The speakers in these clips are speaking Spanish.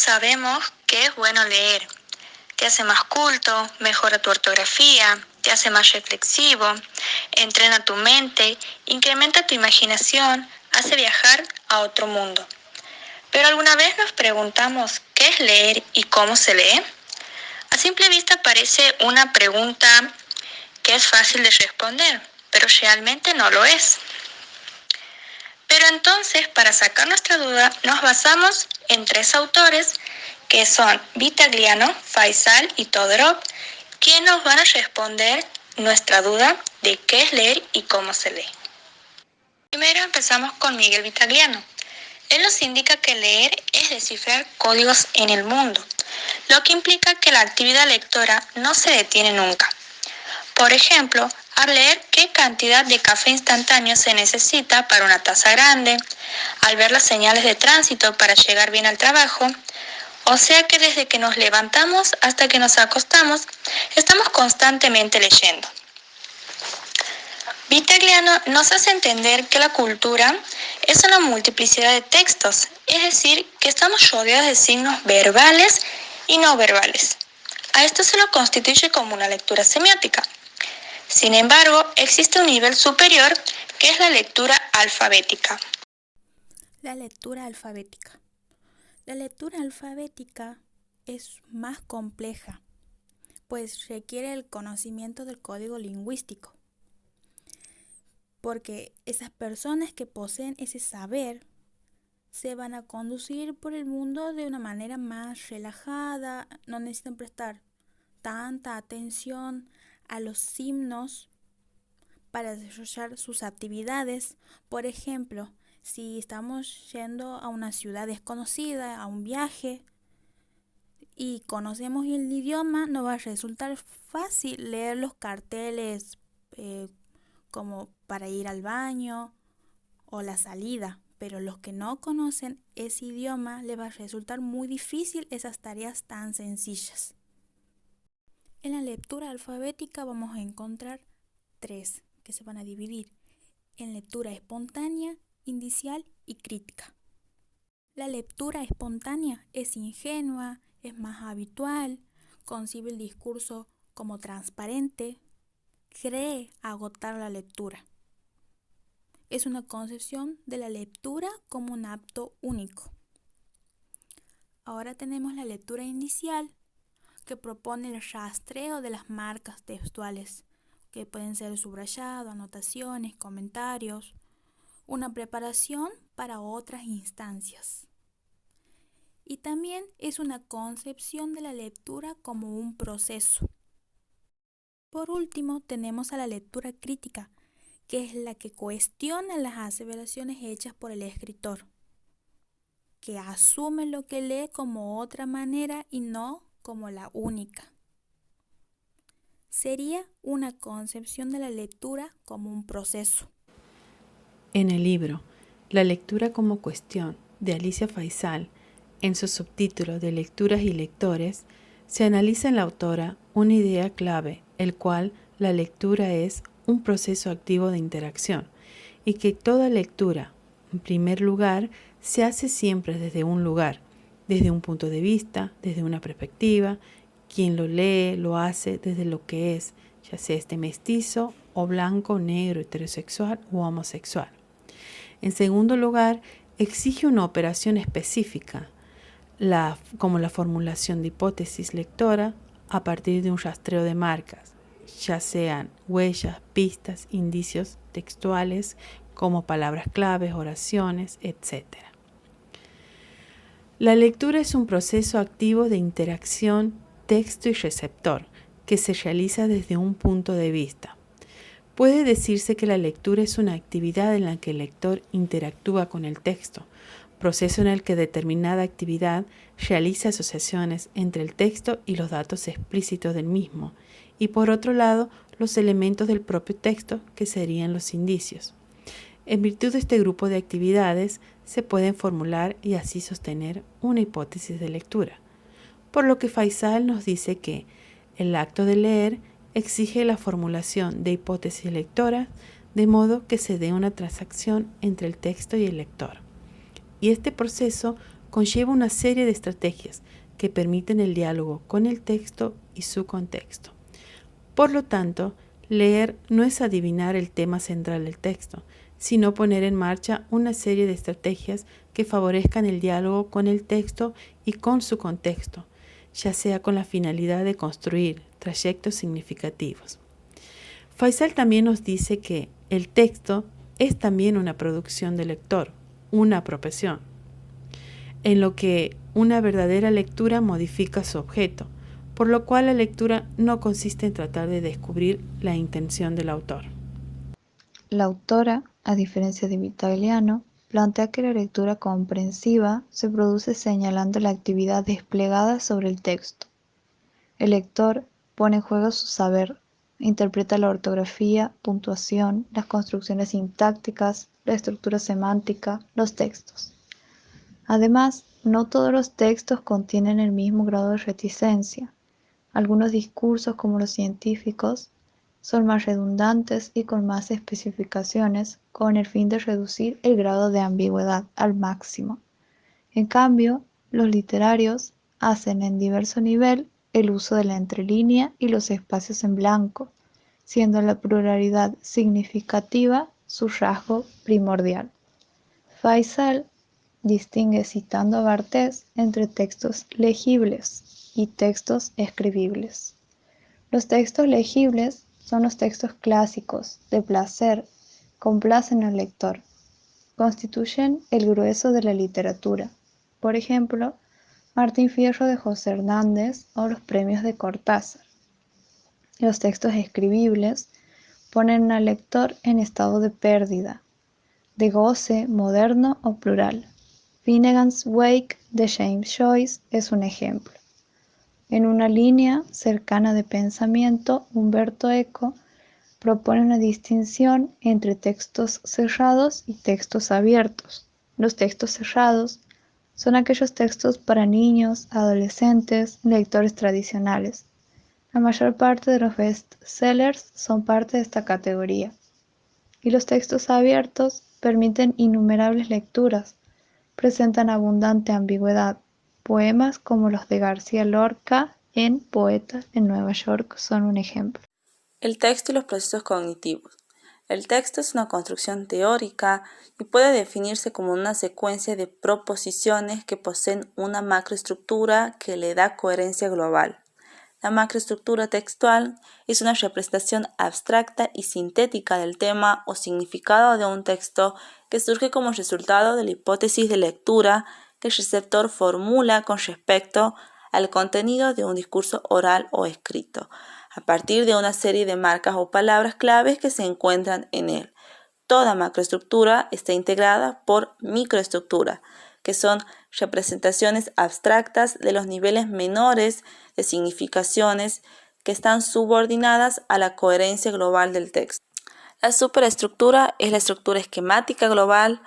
sabemos que es bueno leer. Te hace más culto, mejora tu ortografía, te hace más reflexivo, entrena tu mente, incrementa tu imaginación, hace viajar a otro mundo. Pero ¿alguna vez nos preguntamos qué es leer y cómo se lee? A simple vista parece una pregunta que es fácil de responder, pero realmente no lo es. Pero entonces, para sacar nuestra duda, nos basamos en 3 autores que son Vitagliano, Faisal y Todorov, quienes nos van a responder nuestra duda de qué es leer y cómo se lee. Primero empezamos con Miguel Vitagliano. Él nos indica que leer es descifrar códigos en el mundo, lo que implica que la actividad lectora no se detiene nunca. Por ejemplo, al leer qué cantidad de café instantáneo se necesita para una taza grande, al ver las señales de tránsito para llegar bien al trabajo, o sea que desde que nos levantamos hasta que nos acostamos, estamos constantemente leyendo. Vitagliano nos hace entender que la cultura es una multiplicidad de textos, es decir, que estamos rodeados de signos verbales y no verbales. A esto se lo constituye como una lectura semiótica. Sin embargo, existe un nivel superior que es la lectura alfabética. La lectura alfabética. La lectura alfabética es más compleja, pues requiere el conocimiento del código lingüístico, porque esas personas que poseen ese saber se van a conducir por el mundo de una manera más relajada, no necesitan prestar tanta atención a los signos para desarrollar sus actividades. Por ejemplo, si estamos yendo a una ciudad desconocida, a un viaje, y conocemos el idioma, nos va a resultar fácil leer los carteles como para ir al baño o la salida. Pero los que no conocen ese idioma les va a resultar muy difícil esas tareas tan sencillas. En la lectura alfabética vamos a encontrar 3 que se van a dividir en lectura espontánea, indicial y crítica. La lectura espontánea es ingenua, es más habitual, concibe el discurso como transparente, cree agotar la lectura. Es una concepción de la lectura como un acto único. Ahora tenemos la lectura indicial, que propone el rastreo de las marcas textuales, que pueden ser subrayado, anotaciones, comentarios, una preparación para otras instancias. Y también es una concepción de la lectura como un proceso. Por último, tenemos a la lectura crítica, que es la que cuestiona las aseveraciones hechas por el escritor, que asume lo que lee como otra manera y no como la única. Sería una concepción de la lectura como un proceso. En el libro La lectura como cuestión de Alicia Faisal, en su subtítulo de Lecturas y lectores, se analiza en la autora una idea clave, el cual la lectura es un proceso activo de interacción y que toda lectura, en primer lugar, se hace siempre desde un lugar, desde un punto de vista, desde una perspectiva. Quien lo lee lo hace desde lo que es, ya sea mestizo o blanco, negro, heterosexual u homosexual. En segundo lugar, exige una operación específica, como la formulación de hipótesis lectora a partir de un rastreo de marcas, ya sean huellas, pistas, indicios textuales, como palabras claves, oraciones, etc. La lectura es un proceso activo de interacción texto y receptor que se realiza desde un punto de vista. Puede decirse que la lectura es una actividad en la que el lector interactúa con el texto, proceso en el que determinada actividad realiza asociaciones entre el texto y los datos explícitos del mismo, y por otro lado, los elementos del propio texto, que serían los indicios. En virtud de este grupo de actividades, se pueden formular y así sostener una hipótesis de lectura. Por lo que Faisal nos dice que el acto de leer exige la formulación de hipótesis lectoras, de modo que se dé una transacción entre el texto y el lector. Y este proceso conlleva una serie de estrategias que permiten el diálogo con el texto y su contexto. Por lo tanto, leer no es adivinar el tema central del texto, sino poner en marcha una serie de estrategias que favorezcan el diálogo con el texto y con su contexto, ya sea con la finalidad de construir trayectos significativos. Faisal también nos dice que el texto es también una producción del lector, una apropiación, en lo que una verdadera lectura modifica su objeto, por lo cual la lectura no consiste en tratar de descubrir la intención del autor. La autora, a diferencia de Vitagliano, plantea que la lectura comprensiva se produce señalando la actividad desplegada sobre el texto. El lector pone en juego su saber, interpreta la ortografía, puntuación, las construcciones sintácticas, la estructura semántica, los textos. Además, no todos los textos contienen el mismo grado de reticencia. Algunos discursos, como los científicos, son más redundantes y con más especificaciones, con el fin de reducir el grado de ambigüedad al máximo. En cambio, los literarios hacen en diverso nivel el uso de la entrelínea y los espacios en blanco, siendo la pluralidad significativa su rasgo primordial. Faisal distingue, citando a Barthes, entre textos legibles y textos escribibles. Los textos legibles son los textos clásicos, de placer, complacen al lector. Constituyen el grueso de la literatura. Por ejemplo, Martín Fierro de José Hernández o los premios de Cortázar. Los textos escribibles ponen al lector en estado de pérdida, de goce moderno o plural. Finnegans Wake de James Joyce es un ejemplo. En una línea cercana de pensamiento, Umberto Eco propone una distinción entre textos cerrados y textos abiertos. Los textos cerrados son aquellos textos para niños, adolescentes, lectores tradicionales. La mayor parte de los bestsellers son parte de esta categoría. Y los textos abiertos permiten innumerables lecturas, presentan abundante ambigüedad. Poemas como los de García Lorca en Poeta en Nueva York son un ejemplo. El texto y los procesos cognitivos. El texto es una construcción teórica y puede definirse como una secuencia de proposiciones que poseen una macroestructura que le da coherencia global. La macroestructura textual es una representación abstracta y sintética del tema o significado de un texto que surge como resultado de la hipótesis de lectura que el receptor formula con respecto al contenido de un discurso oral o escrito, a partir de una serie de marcas o palabras claves que se encuentran en él. Toda macroestructura está integrada por microestructura, que son representaciones abstractas de los niveles menores de significaciones que están subordinadas a la coherencia global del texto. La superestructura es la estructura esquemática global,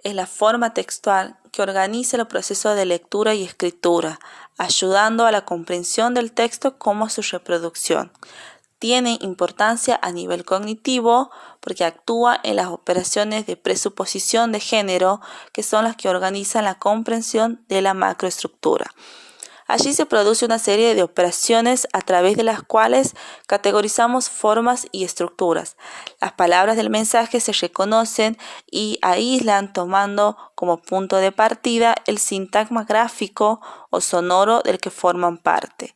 es la forma textual que organiza el proceso de lectura y escritura, ayudando a la comprensión del texto como su reproducción. Tiene importancia a nivel cognitivo porque actúa en las operaciones de presuposición de género, que son las que organizan la comprensión de la macroestructura. Allí se produce una serie de operaciones a través de las cuales categorizamos formas y estructuras. Las palabras del mensaje se reconocen y aíslan tomando como punto de partida el sintagma gráfico o sonoro del que forman parte.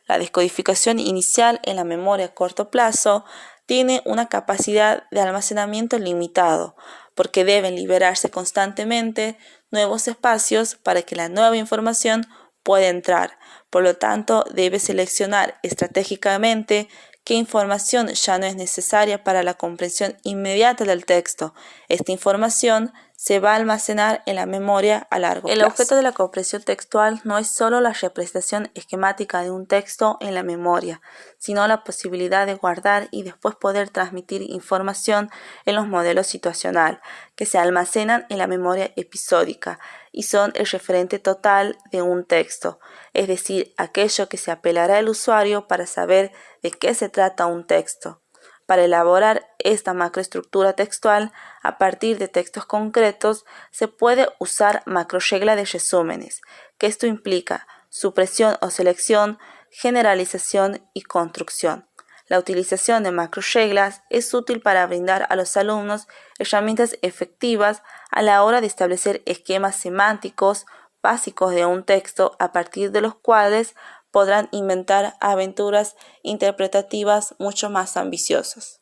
La descodificación inicial en la memoria a corto plazo tiene una capacidad de almacenamiento limitado, porque deben liberarse constantemente nuevos espacios para que la nueva información pueda entrar. Por lo tanto, debe seleccionar estratégicamente qué información ya no es necesaria para la comprensión inmediata del texto. Esta información se va a almacenar en la memoria a largo plazo. El objeto de la comprensión textual no es solo la representación esquemática de un texto en la memoria, sino la posibilidad de guardar y después poder transmitir información en los modelos situacional, que se almacenan en la memoria episódica y son el referente total de un texto, es decir, aquello que se apelará al usuario para saber de qué se trata un texto. Para elaborar esta macroestructura textual a partir de textos concretos, se puede usar macroregla de resúmenes, que esto implica supresión o selección, generalización y construcción. La utilización de macroreglas es útil para brindar a los alumnos herramientas efectivas a la hora de establecer esquemas semánticos básicos de un texto a partir de los cuales podrán inventar aventuras interpretativas mucho más ambiciosas.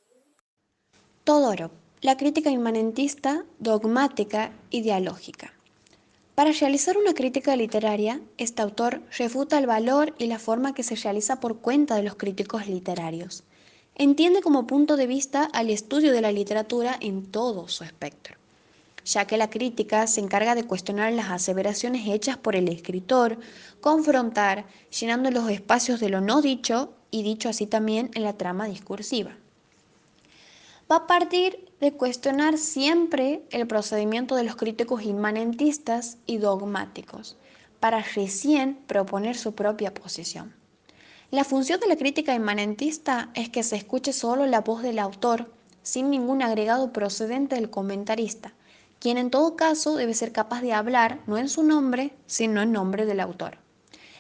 Todorov, la crítica inmanentista, dogmática y dialógica. Para realizar una crítica literaria, este autor refuta el valor y la forma que se realiza por cuenta de los críticos literarios. Entiende como punto de vista al estudio de la literatura en todo su espectro, ya que la crítica se encarga de cuestionar las aseveraciones hechas por el escritor, confrontar, llenando los espacios de lo no dicho y dicho así también en la trama discursiva. Va a partir de cuestionar siempre el procedimiento de los críticos inmanentistas y dogmáticos, para recién proponer su propia posición. La función de la crítica inmanentista es que se escuche solo la voz del autor, sin ningún agregado procedente del comentarista, quien en todo caso debe ser capaz de hablar no en su nombre, sino en nombre del autor.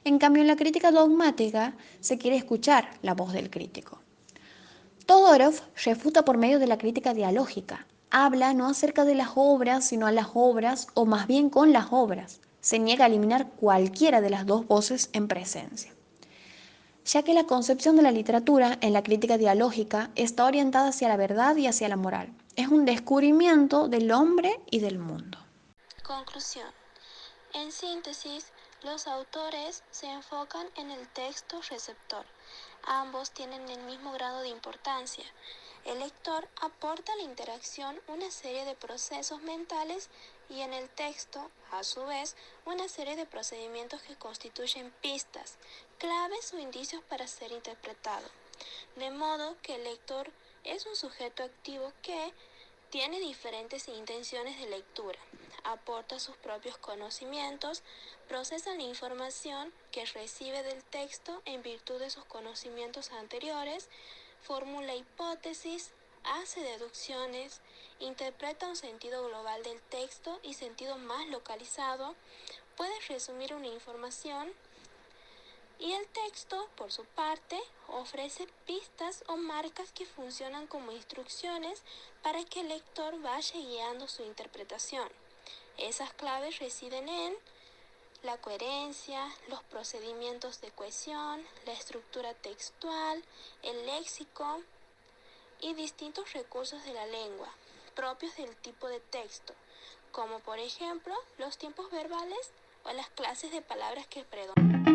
En cambio, en la crítica dogmática se quiere escuchar la voz del crítico. Todorov refuta por medio de la crítica dialógica. Habla no acerca de las obras, sino a las obras, o más bien con las obras. Se niega a eliminar cualquiera de las dos voces en presencia, ya que la concepción de la literatura en la crítica dialógica está orientada hacia la verdad y hacia la moral. Es un descubrimiento del hombre y del mundo. Conclusión. En síntesis, los autores se enfocan en el texto receptor. Ambos tienen el mismo grado de importancia. El lector aporta a la interacción una serie de procesos mentales y en el texto, a su vez, una serie de procedimientos que constituyen pistas, claves o indicios para ser interpretado. De modo que el lector es un sujeto activo que tiene diferentes intenciones de lectura, aporta sus propios conocimientos, procesa la información que recibe del texto en virtud de sus conocimientos anteriores, formula hipótesis, hace deducciones, interpreta un sentido global del texto y sentido más localizado, puede resumir una información, y el texto, por su parte, ofrece pistas o marcas que funcionan como instrucciones para que el lector vaya guiando su interpretación. Esas claves residen en la coherencia, los procedimientos de cohesión, la estructura textual, el léxico y distintos recursos de la lengua, propios del tipo de texto, como por ejemplo los tiempos verbales o las clases de palabras que predominan.